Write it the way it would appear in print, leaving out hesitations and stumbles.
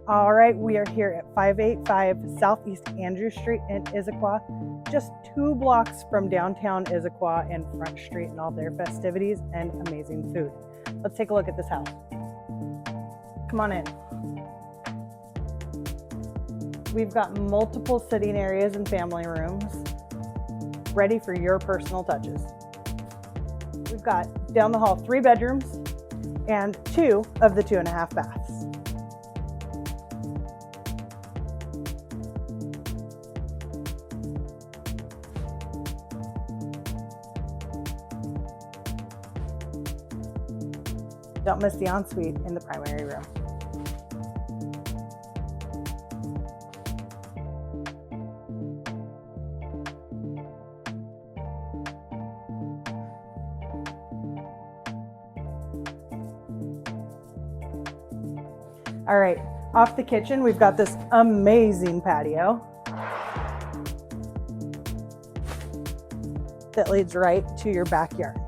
All right, we are here at 585 Southeast Andrew Street in Issaquah, just 2 blocks from downtown Issaquah and Front Street and all their festivities and amazing food. Let's take a look at this house. Come on in. We've got multiple sitting areas and family rooms ready for your personal touches. We've got down the hall 3 bedrooms and 2 of the 2.5 baths. Don't miss the ensuite in the primary room. All right, off the kitchen, we've got this amazing patio that leads right to your backyard.